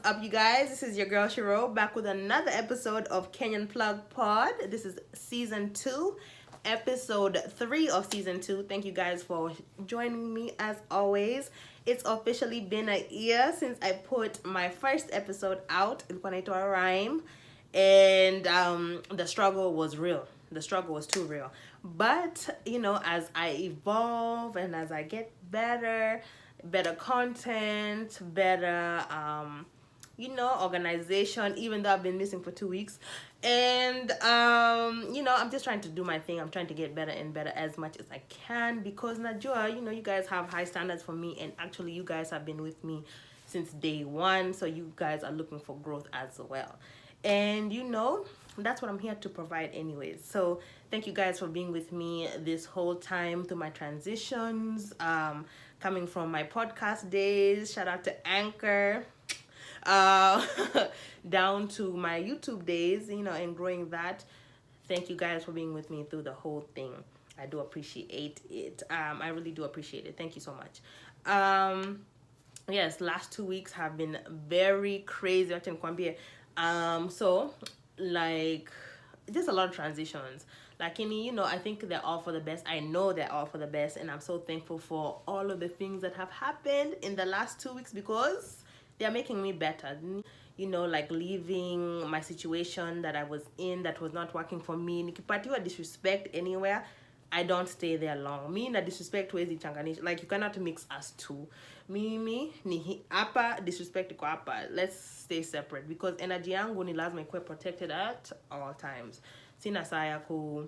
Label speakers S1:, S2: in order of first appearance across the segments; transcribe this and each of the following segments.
S1: up, you guys? This is your girl Shiro back with another episode of Kenyan Plug Pod. This is season 2, episode 3 of season 2. Thank you guys for joining me as always. It's officially been a year since I put my first episode out. Ilikuwa inaitwa Rhyme, and the struggle was real. The struggle was too real. But as I evolve and as I get better content, better organization, even though I've been missing for 2 weeks. And I'm just trying to do my thing. I'm trying to get better and better as much as I can, because Najua, you guys have high standards for me, and actually you guys have been with me since day one, so you guys are looking for growth as well. And that's what I'm here to provide anyways. So thank you guys for being with me this whole time through my transitions, coming from my podcast days, shout out to Anchor, down to my YouTube days, and growing that. Thank you guys for being with me through the whole thing. I do appreciate it. I really do appreciate it. Thank you so much. Yes, last 2 weeks have been very crazy. So like just a lot of transitions. Like I think they're all for the best. I know they're all for the best, and I'm so thankful for all of the things that have happened in the last 2 weeks, because they're making me better. Like leaving my situation that I was in that was not working for me. Nikipatiwa disrespect anywhere, I don't stay there long. Me na disrespect wezi changanisha. Like, you cannot mix us two. Mimi ni hapa, disrespect iko hapa. Let's stay separate, because energy yangu ni lazima ikuwe protected at all times. Sina saya to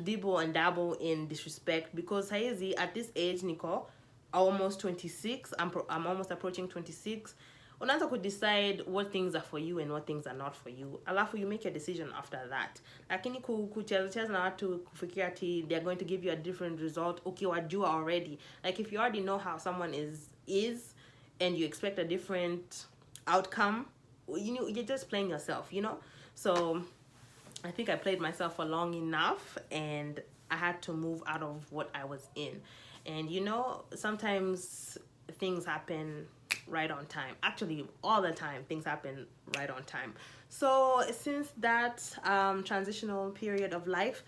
S1: dibble and dabble in disrespect, because haizi at this age niko almost 26. I'm almost approaching 26. Unaanza could decide what things are for you and what things are not for you. Alafu you make your decision after that. Lakini kucheza na watu kufikia ati they're going to give you a different result ukiwajua already. Like, if you already know how someone is and you expect a different outcome, you're just playing yourself, So I think I played myself for long enough, and I had to move out of what I was in. And sometimes things happen right on time. Actually, all the time things happen right on time. So since that transitional period of life,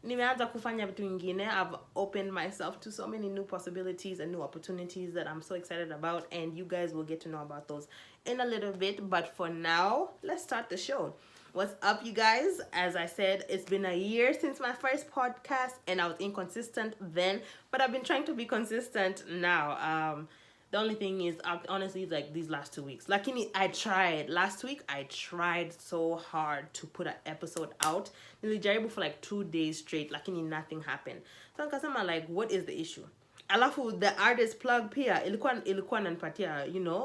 S1: nimeanza kufanya vitu ingine. I've opened myself to so many new possibilities and new opportunities that I'm so excited about, and you guys will get to know about those in a little bit. But for now, let's start the show. What's up, you guys? As I said, it's been a year since my first podcast, and I was inconsistent then, but I've been trying to be consistent now. The only thing is, honestly, like these last 2 weeks. Like, I tried. Last week, I tried so hard to put an episode out. Nilijaribu for like 2 days straight. Like, nothing happened. So, nikasema, like, what is the issue? Alafu, the artist plug pia, ilikuwa nanipatia,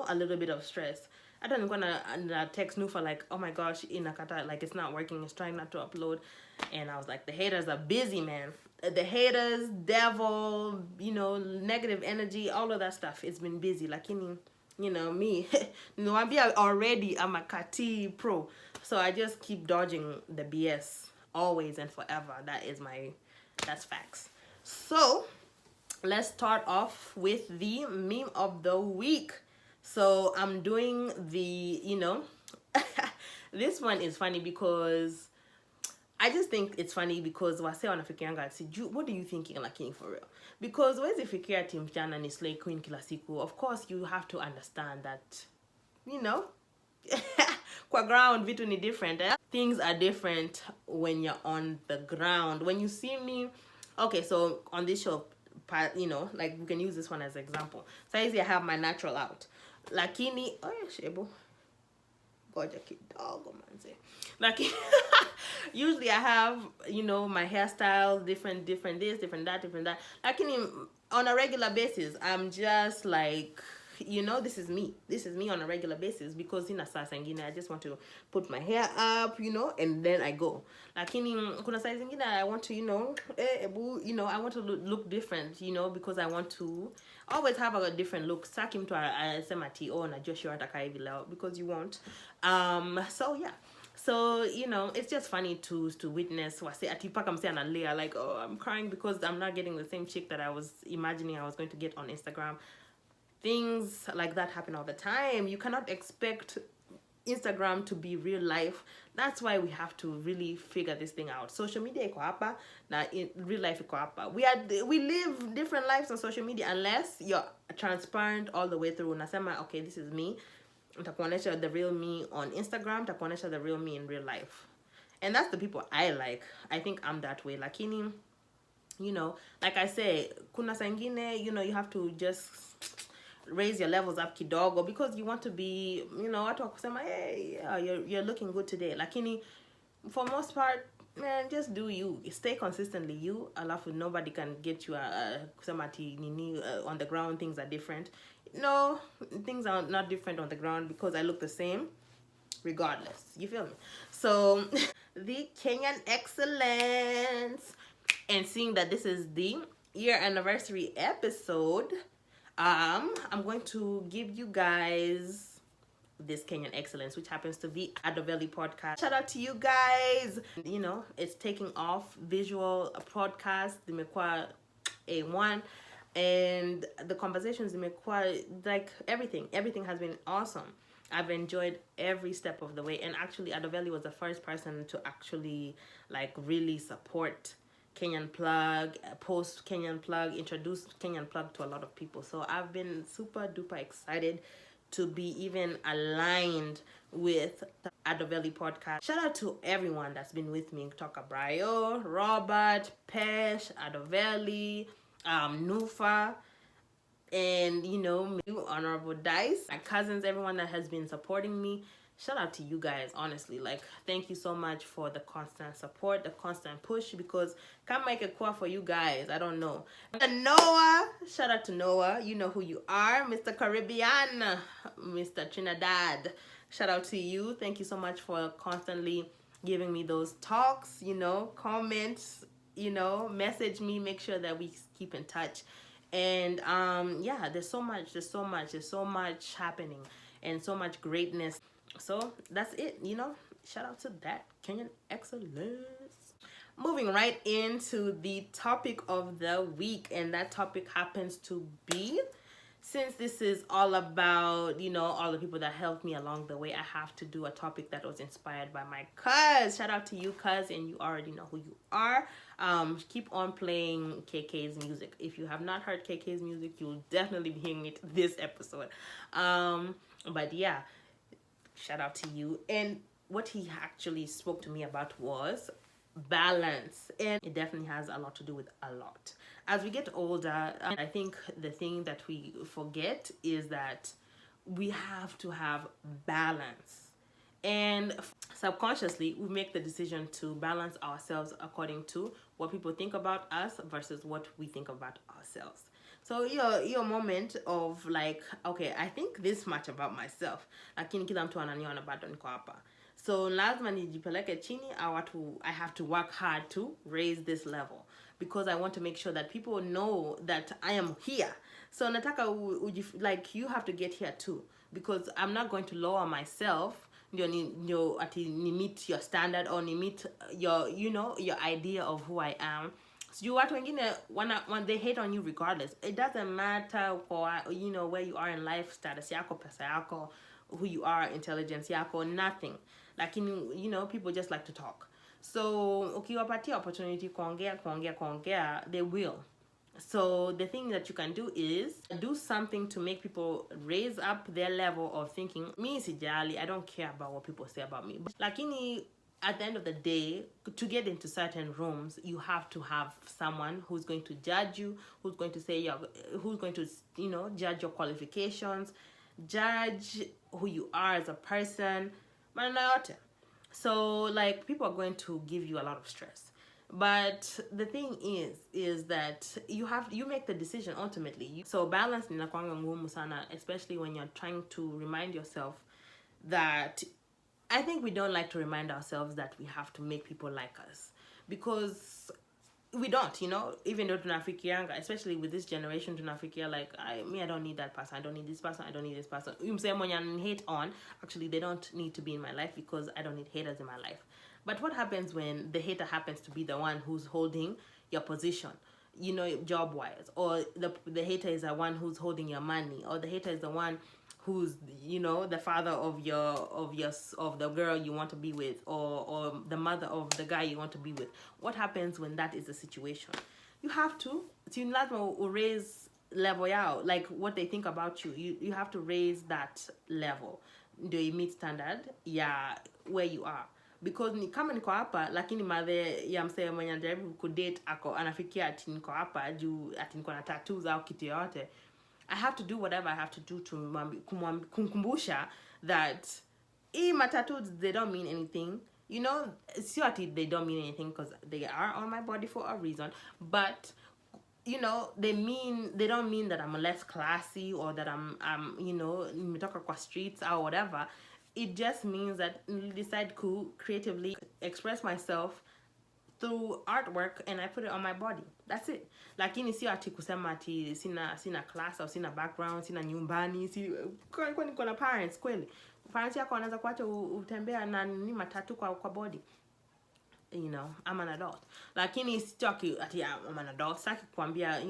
S1: a little bit of stress. Hata nilikuwa na text Nufa like, oh my gosh, inakata, like, it's not working, it's trying not to upload. And I was like, the haters are busy, man. The haters, devil, negative energy, all of that stuff, it's been busy. Like, me, already I'm a Kati pro. So I just keep dodging the BS always and forever. That's facts. So let's start off with the meme of the week. So I'm doing the, this one is funny because I just think it's funny because wase wanafikianga, what are you thinking, lakini for real? Because wezi fikia ati mchana ni slay queen kila siku. Of course, you have to understand that, kwa ground vitu ni different. Things are different when you're on the ground. When you see me, okay, so on this show, like, we can use this one as an example. So I have my natural out. Lakini, oh yeah, shebo. Goja kidogo manze. Like, usually I have, my hairstyles, different this, different that. Lakini, on a regular basis, I'm just like, this is me. This is me on a regular basis, because saa zingine I just want to put my hair up, and then I go. Lakini kuna saa zingine I want to, I want to look different, because I want to always have a different look. Saki mtu anasema ati najua Shiro atakaa hivi leo, because you won't. So yeah. So, it's just funny to witness wase ati paka mse analia like, oh, I'm crying because I'm not getting the same chick that I was imagining I was going to get on Instagram. things like that happen all the time. You cannot expect Instagram to be real life. That's why we have to really figure this thing out. Social media iko hapa na in real life iko hapa. We live different lives on social media unless you're transparent all the way through. Unasema, okay, this is me. Nitakuonesha the real me on Instagram, nitakuonesha the real me in real life. And that's the people I like. I think I'm that way. Lakini, you know, like I say, kuna sangine, you know, you have to just raise your levels up kidogo because you want to be, you know, watu wakusema, hey, yeah, you're looking good today. Lakini, for most part, man, just do you. Stay consistently you. Alafu, nobody can get you on the ground. Things are different. No, things are not different on the ground because I look the same regardless. You feel me? So, the Kenyan Excellence. And seeing that this is the year anniversary episode, I'm going to give you guys this Kenyan Excellence, which happens to be Adoveli Podcast. Shout out to you guys. You know, it's taking off. Visual podcast, dimekwa A1, and the conversations dimekwa, like everything has been awesome. I've enjoyed every step of the way, and actually Adoveli was the first person to actually like really support Kenyan Plug, post Kenyan Plug, introduce Kenyan Plug to a lot of people. So I've been super duper excited to be even aligned with the Adoveli Podcast. Shout out to everyone that's been with me. Toka Brayo, Robert, Pesh, Adoveli, Nufa, and, you know, Honorable Dice, my cousins, everyone that has been supporting me. Shout out to you guys, honestly. Like, thank you so much for the constant support, the constant push, because can't make a call for you guys. I don't know. And Noah, shout out to Noah. You know who you are. Mr. Caribbean, Mr. Trinidad. Shout out to you. Thank you so much for constantly giving me those talks, you know, comments, you know, message me, make sure that we keep in touch. And yeah, there's so much happening and so much greatness. So that's it, you know. Shout out to that Kenyan Excellence. Moving right into the topic of the week, and that topic happens to be, since this is all about, you know, all the people that helped me along the way, I have to do a topic that was inspired by my cuz. Shout out to you, cuz, and you already know who you are. Keep on playing KK's music. If you have not heard KK's music, you'll definitely be hearing it this episode. But yeah, shout out to you. And what he actually spoke to me about was balance, and it definitely has a lot to do with a lot. As we get older, I think the thing that we forget is that we have to have balance, and subconsciously we make the decision to balance ourselves according to what people think about us versus what we think about ourselves. So your moment of like, okay, I think this much about myself, lakini kila mtu ananiona bado niko hapa. So lazima nijipeleke chini. I have to work hard to raise this level because I want to make sure that people know that I am here. So nataka like you have to get here too, because I'm not going to lower myself ndio ati ni meet your standard or ni meet your, you know, your idea of who I am. So watu wengine when they hate on you regardless. It doesn't matter you know where you are in life, status yako, pesa yako, who you are, intelligence yako, nothing. Like, you know, people just like to talk. So ukiwapatia opportunity kuongea, they will. So the thing that you can do is do something to make people raise up their level of thinking. Me sijali, I don't care about what people say about me. Lakini at the end of the day, to get into certain rooms, you have to have someone who's going to judge you, who's going to you know, judge your qualifications, judge who you are as a person. So like people are going to give you a lot of stress. But the thing is that you make the decision ultimately. So balance ninakwanga ngumu sana, especially when you're trying to remind yourself that, I think we don't like to remind ourselves that we have to make people like us, because we don't, you know, even though tunafikianga, especially with this generation, tunafikia like, I don't need that person, I don't need this person, I don't need this person. Hate on, actually they don't need to be in my life because I don't need haters in my life. But what happens when the hater happens to be the one who's holding your position? job wise, or the hater is the one who's holding your money, or the hater is the one who's the father of the girl you want to be with, or the mother of the guy you want to be with. What happens when that is the situation? You have to raise level out, like what they think about you have to raise that level ndio you meet standard ya where you are. Because ni kama niko hapa lakini madhe ya msee mwenye anajaribu kudate ako anafikia ati niko hapa juu ati niko na tattoos au kitu yote, I have to do whatever I have to do to kumkumbusha that my tattoos, they don't mean anything. Sio ati they don't mean anything because they are on my body for a reason, but they don't mean that I'm less classy or that I'm nimetoka kwa streets or whatever. It just means that I decide to creatively express myself through artwork and I put it on my body. That's it. Lakini sio ati kusema ati sina class au sina background, sina nyumbani, kwa niko na parents kweli. Parents yako wanaweza kuacha utembea na ni matatu kwa body. I'm an adult. Lakini sitaki ati I'm an adult. Sitaki kuambia,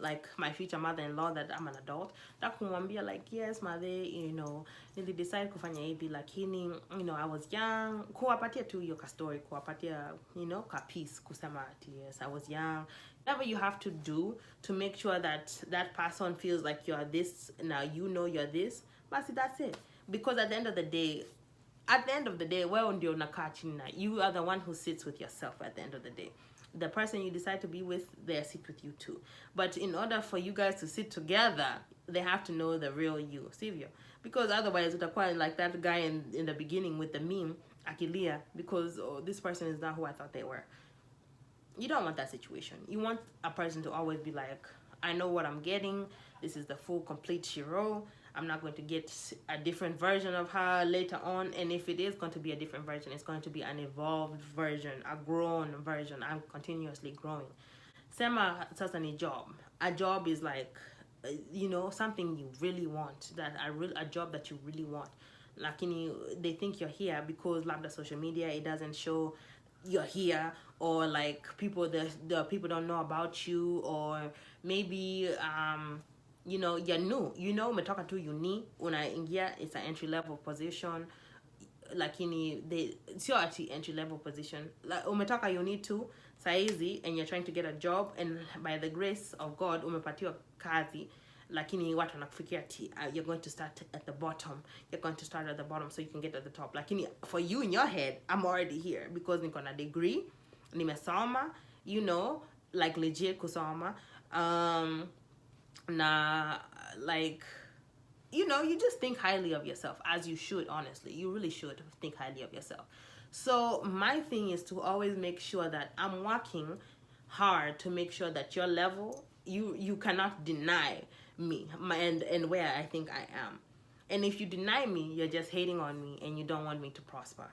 S1: like my future mother-in-law that I'm an adult. Sitaki kumwambia like, yes, mother, nili decide kufanya hivi lakini, I was young. Kuwapatia tu hiyo ka story, kuwapatia, ka piece kusema ati yes, I was young. Whatever you have to do to make sure that that person feels like you're this, now you're this. But see, that's it. Because at the end of the day, well, you are the one who sits with yourself at the end of the day. The person you decide to be with, they sit with you too. But in order for you guys to sit together, they have to know the real you, Sivyo. Because otherwise, utakuwa like that guy in the beginning with the meme, Akilia, because this person is not who I thought they were. You don't want that situation. You want a person to always be like, I know what I'm getting. This is the full, complete Shiro. I'm not going to get a different version of her later on. And if it is going to be a different version, it's going to be an evolved version, a grown version. I'm continuously growing. Sema sasa ni job. A job is like, something you really want. A job that you really want. Lakini they think you're here because labda social media, it doesn't show you're here, or like the people don't know about you, or maybe you're new, umetoka tu uni unaingia, it's an entry level position, lakini sio ati entry level position, umetoka uni tu saizi and you're trying to get a job, and by the grace of God umepatiwa kazi, lakini watu wanakufikia ati you're going to start at the bottom, so you can get at the top. Lakini for you in your head, I'm already here because niko na degree, nimesoma, like legit kusoma, na like you just think highly of yourself, as you should. Honestly, you really should think highly of yourself. So my thing is to always make sure that I'm working hard to make sure that your level, you cannot deny me and where I think I am. And if you deny me, you're just hating on me and you don't want me to prosper.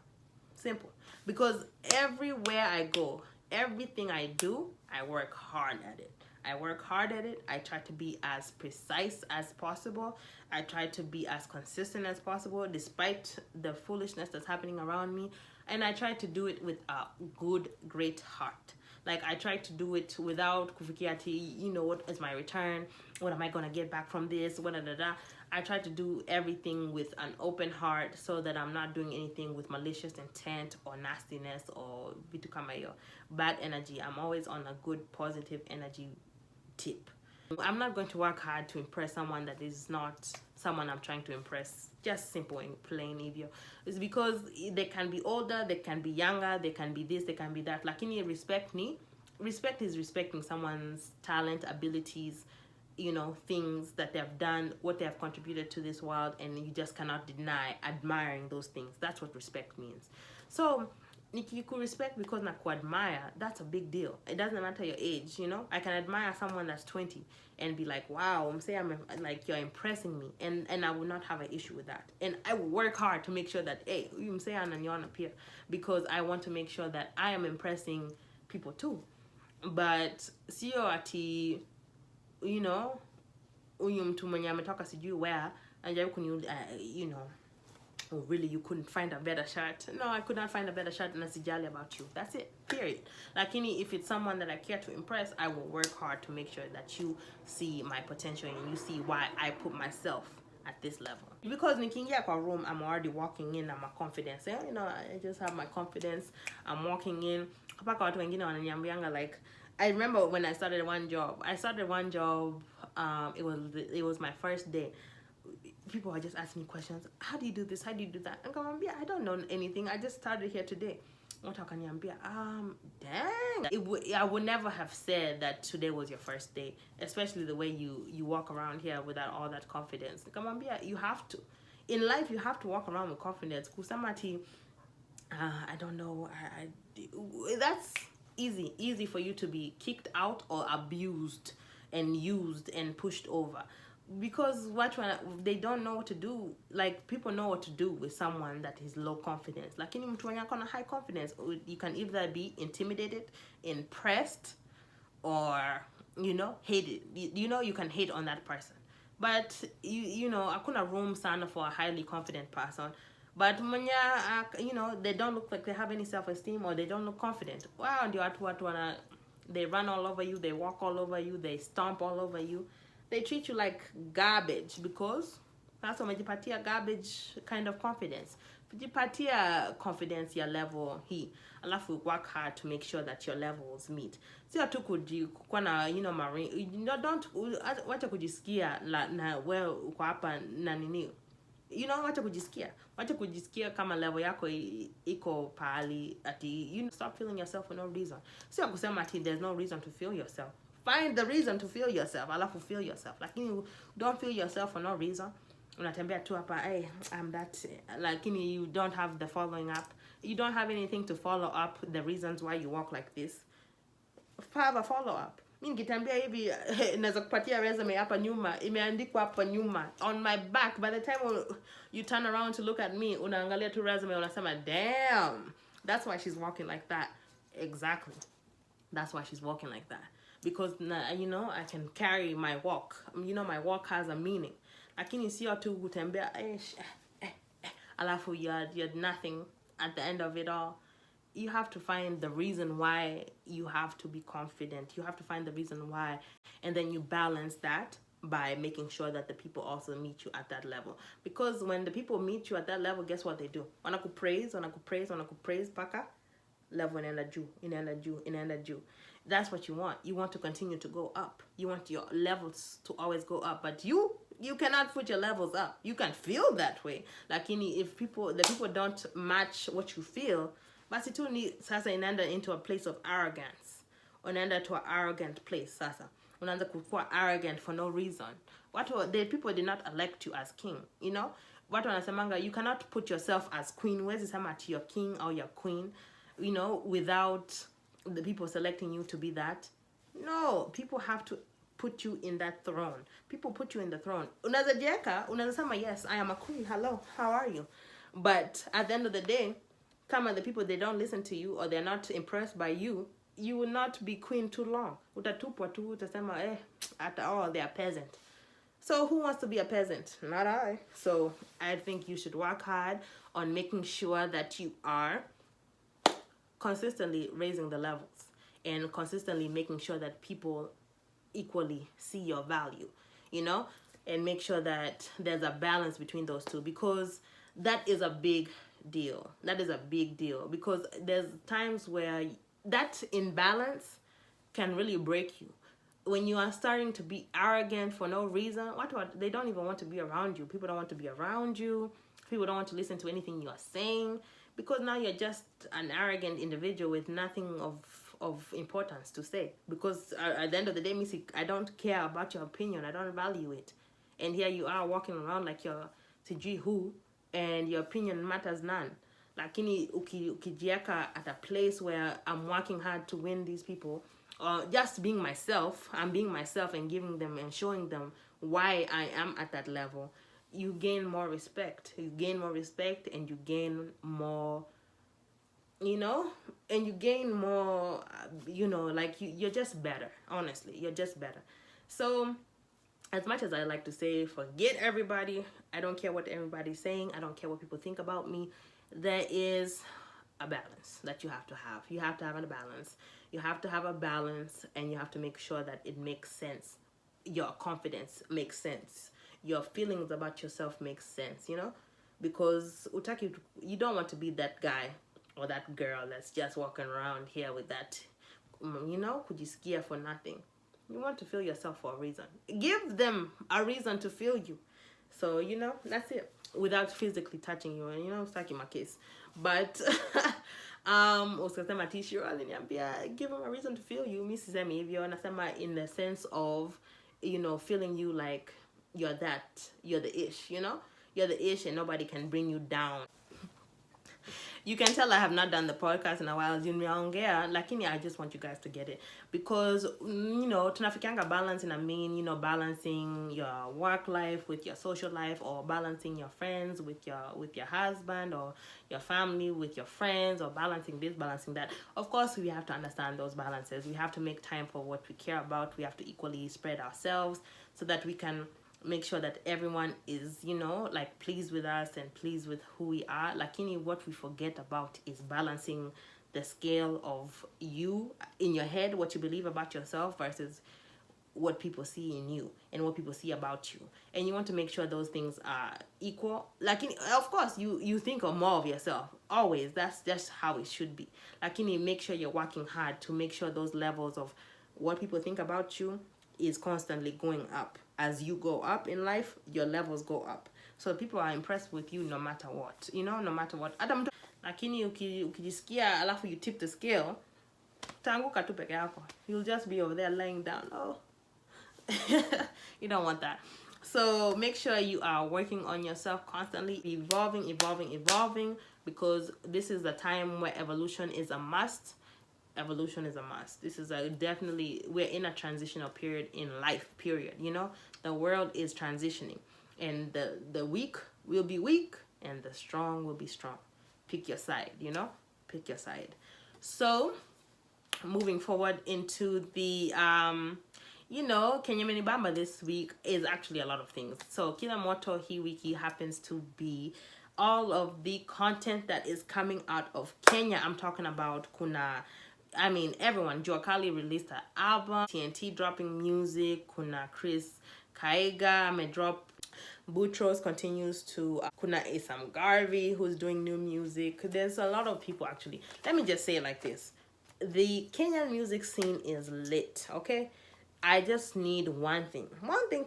S1: Simple. Because everywhere I go, everything I do, I work hard at it. I try to be as precise as possible. I try to be as consistent as possible despite the foolishness that's happening around me. And I try to do it with a good, great heart. Like, I try to do it without kufikiati, what is my return? What am I going to get back from this? I try to do everything with an open heart so that I'm not doing anything with malicious intent or nastiness or vitu kama hiyo, bad energy. I'm always on a good, positive energy tip. I'm not going to work hard to impress someone that is not someone I'm trying to impress. Just simple and plain evil. It's because they can be older, they can be younger, they can be this, they can be that. Lakini respect me. Respect is respecting someone's talent, abilities, things that they've done, what they have contributed to this world, and you just cannot deny admiring those things. That's what respect means. So you could respect because na admire, that's a big deal. It doesn't matter your age, I can admire someone that's 20 and be like, wow, I'm like, you're impressing me, and I will not have an issue with that. And I will work hard to make sure that, hey, you say and you're appear, because I want to make sure that I am impressing people too. But sio ati, huyu mtu mwenye ametoka sijui where, anajaribu oh really, you couldn't find a better shirt? No, I could not find a better shirt, and sijali about you. That's it, period. Lakini if it's someone that I care to impress, I will work hard to make sure that you see my potential and you see why I put myself at this level. Because nikiingia kwa room, I'm already walking in, I'm a confidence. You know, I just have my confidence. I'm walking in. Kapaka watu wengine wananiambianga like, I remember when I started one job. It was my first day. People were just asking me questions. How do you do this? How do you do that? And I don't know anything. I just started here today. Dang. I would never have said that today was your first day, especially the way you walk around here without all that confidence. You have to. In life, you have to walk around with confidence. Kusamati, I don't know. That's easy for you to be kicked out or abused and used and pushed over. Because they don't know what to do. Like, people know what to do with someone that is low confidence. Like, in mtu mwenye akona high confidence, you can either be intimidated, impressed, or hated. You can hate on that person. But akuna room sana for a highly confident person. But mwenye they don't look like they have any self-esteem, or they don't look confident. Wow, they run all over you, they walk all over you, they stomp all over you. They treat you like garbage because that's what umejipatia garbage kind of confidence. Umejipatia confidence ya level hii. Alafu work hard to make sure that your levels meet. Sio tu kuwa na marine. Don't wacha kujisikia na wewe uko hapa na nini. Wacha kujisikia. Wacha kujisikia kama level yako iko pahali ati stop feeling yourself for no reason. Sio kusema ati there's no reason to feel yourself. Find the reason to feel yourself. Alafu feel yourself. Like, you don't feel yourself for no reason. Unatembea tu hapa, hey, I'm that. Like, you don't have the following up. You don't have anything to follow up the reasons why you walk like this. Have a follow up. Mimi nikitembea hivi naweza kupatia resume hapa nyuma, imeandikwa hapa nyuma on my back. By the time you turn around to look at me, unaangalia tu resume, unasema, damn, that's why she's walking like that. Exactly. That's why she's walking like that. Because I can carry my walk. My walk has a meaning. Lakini sio tu kutembea alafu you're nothing at the end of it all. You have to find the reason why you have to be confident. You have to find the reason why, and then you balance that by making sure that the people also meet you at that level. Because when the people meet you at that level, guess what they do? Wanakupraise paka level inaenda juu. That's what you want. You want to continue to go up. You want your levels to always go up. But you cannot put your levels up. You can feel that way. Lakini if the people don't match what you feel, basi tu ni sasa inaenda into a place of arrogance. Unaenda to an arrogant place sasa. Unaanza kuwa arrogant for no reason. The people did not elect you as king, Watu wanasemanga, you cannot put yourself as queen. Huwezi sema ati you're king or you're queen, without the people selecting you to be that. No, people have to put you in that throne. People put you in the throne. Unaweza jieka, unaweza sema, yes, I am a queen. Hello, how are you? But at the end of the day, kama the people, they don't listen to you or they're not impressed by you, you will not be queen too long. Utatupwa tu, utasema, after all, they are peasant. So who wants to be a peasant? Not I. So I think you should work hard on making sure that you are consistently raising the levels and consistently making sure that people equally see your value, and make sure that there's a balance between those two, because that is a big deal. That is a big deal, because there's times where that imbalance can really break you. When you are starting to be arrogant for no reason, they don't even want to be around you. People don't want to be around you. People don't want to listen to anything you are saying, because now you're just an arrogant individual with nothing of importance to say. Because at the end of the day, Missy, I don't care about your opinion. I don't value it. And here you are walking around like you're sijui who, and your opinion matters none. Lakini ukijieka at a place where I'm working hard to win these people, or just being myself, I'm being myself and giving them and showing them why I am at that level, you gain more respect. You gain more respect, and you gain more, and you gain more, like you're just better. Honestly, you're just better. So as much as I like to say, forget everybody, I don't care what everybody's saying, I don't care what people think about me, there is a balance that you have to have. You have to have a balance. You have to have a balance, and you have to make sure that it makes sense. Your confidence makes sense. Your feelings about yourself makes sense, because utaki, you don't want to be that guy or that girl that's just walking around here with that, kujisikia for nothing. You want to feel yourself for a reason. Give them a reason to feel you. So, that's it. Without physically touching you. And, it's like in my case. But, usikasema tissue, aliniambia, give them a reason to feel you. Mi sisemi hivyo. Nasema in the sense of, feeling you like you're the ish, You're the ish and nobody can bring you down. You can tell I have not done the podcast in a while. Lakini I just want you guys to get it. Because, tunafikianga balance in a mean, balancing your work life with your social life, or balancing your friends with your husband, or your family with your friends, or balancing this, balancing that. Of course, we have to understand those balances. We have to make time for what we care about. We have to equally spread ourselves so that we can make sure that everyone is, pleased with us and pleased with who we are. Lakini what we forget about is balancing the scale of you in your head, what you believe about yourself versus what people see in you and what people see about you. And you want to make sure those things are equal. Lakini, of course, you think of more of yourself. Always. That's just how it should be. Lakini, make sure you're working hard to make sure those levels of what people think about you is constantly going up. As you go up in life, your levels go up. So people are impressed with you no matter what. No matter what. Lakini ukijisikia alafu you tip the scale, utaanguka tu peke yako. You'll just be over there laying down. Oh. You don't want that. So make sure you are working on yourself constantly, evolving, because this is the time where evolution is a must. Evolution is a must. This is we're in a transitional period in life, period. The world is transitioning, and the weak will be weak and the strong will be strong. Pick your side, pick your side. So moving forward into the Kenyan Bamba this week is actually a lot of things. So Kile Mwoto Hi Wiki happens to be all of the content that is coming out of Kenya. I'm talking about everyone. Jua Kali released an album. TNT dropping music. Kuna Chris Kaiga may drop. Boutros continues to. Kuna Isam Garvey who's doing new music. There's a lot of people actually. Let me just say it like this. The Kenyan music scene is lit, okay? I just need one thing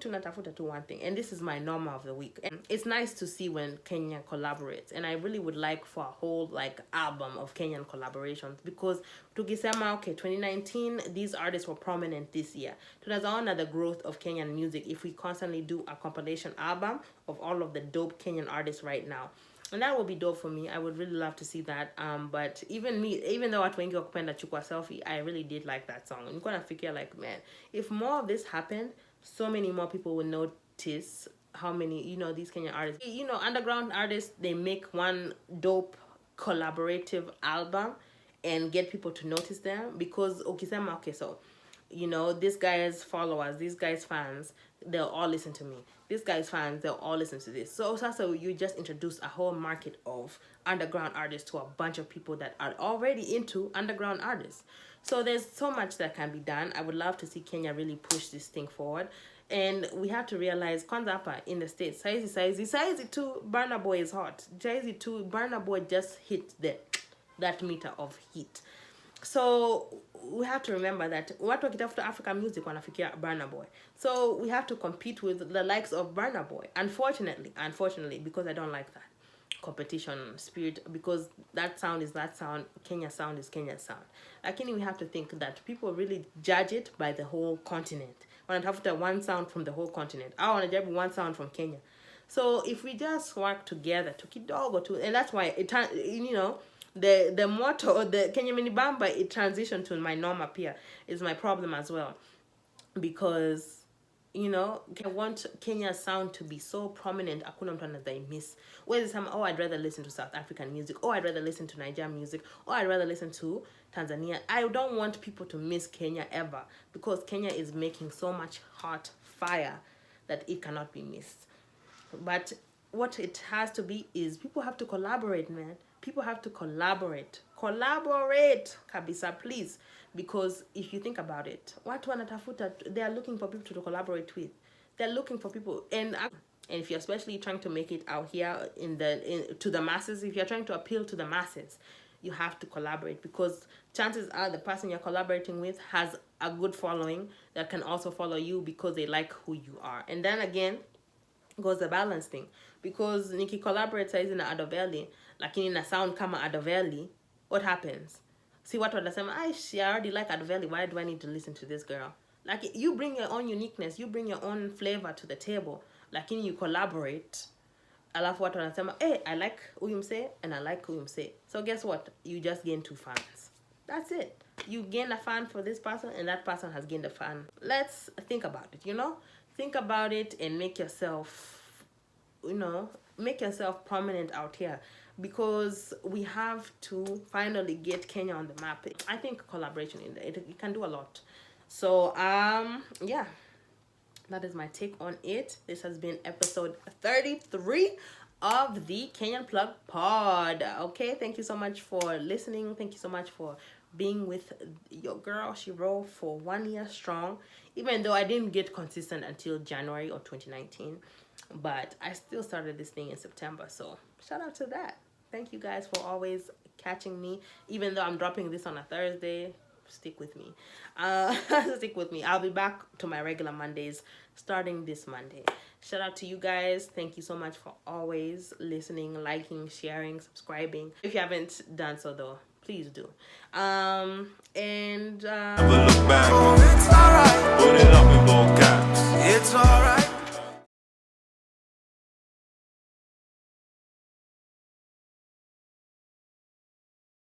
S1: to natafuta to one thing, and this is my Noma of the week. And it's nice to see when Kenya collaborates, and I really would like for a whole album of Kenyan collaborations, because tukisema okay 2019 these artists were prominent this year. Tunazaona the growth of Kenyan music if we constantly do a compilation album of all of the dope Kenyan artists right now. And that would be dope for me. I would really love to see that. But even though watu wengi wakupenda chukua selfie, I really did like that song. Nilikuwa nafikiria man, if more of this happened, so many more people would notice how many, these Kenyan artists, underground artists, they make one dope collaborative album and get people to notice them. Because so this guy's followers, these guys' fans, they'll all listen to me. This guy's fans, they'll all listen to this. So you just introduce a whole market of underground artists to a bunch of people that are already into underground artists. So there's so much that can be done. I would love to see Kenya really push this thing forward. And we have to realize, kwanza hapa in the States, saizi too, Burna Boy is hot. Saizi too, Burna Boy just hit that meter of heat. So we have to remember that watu wakitafuta African music wanafikia Burna Boy. So we have to compete with the likes of Burna Boy. Unfortunately, because I don't like that competition spirit, because that sound is that sound, Kenya sound is Kenya sound. Lakini we have to think that people really judge it by the whole continent. Wanatafuta one sound from the whole continent. I want to judge one sound from Kenya. So if we just work together, and that's why the motto, the Kenyan Bamba, it transitioned to my Noma Pia is my problem as well. Because, I want Kenya's sound to be so prominent, hakuna mtu anaweza miss. Whereas I'd rather listen to South African music, or I'd rather listen to Nigerian music, or I'd rather listen to Tanzania. I don't want people to miss Kenya ever, because Kenya is making so much hot fire that it cannot be missed. But what it has to be is people have to collaborate, man. People have to collaborate kabisa, please. Because if you think about it, watu wanatafuta, they are looking for people to collaborate with. They're looking for people, and if you're especially trying to make it out here to the masses, if you're trying to appeal to the masses, you have to collaborate, because chances are the person you're collaborating with has a good following that can also follow you because they like who you are. And then again goes the balance thing, because Nikki collaborates in Adoveli, lakini na sound kama Adoveli, what happens? See what wanasema, I already like Adoveli, why do I need to listen to this girl? Like, you bring your own uniqueness, you bring your own flavor to the table, lakini you collaborate. Alafu watu wanasema, hey, I like huyu mse and I like huyu mse. So guess what? You just gain 2 fans. That's it. You gain a fan for this person and that person has gained a fan. Let's think about it, Think about it and make yourself, make yourself prominent out here, because we have to finally get Kenya on the map. I think collaboration it can do a lot. So yeah, that is my take on it. This has been episode 33 of the Kenyan Plug Pod. Okay, thank you so much for listening. Thank you so much for being with your girl Shiro for 1 year strong, even though I didn't get consistent until January of 2019, but I still started this thing in September, so shout out to that. Thank you guys for always catching me, even though I'm dropping this on a Thursday. Stick with me. Stick with me. I'll be back to my regular Mondays starting this Monday. Shout out to you guys. Thank you so much for always listening, liking, sharing, subscribing. If you haven't done so though, please do. Never look back. Oh, it's alright. Put it up in both caps. It's alright.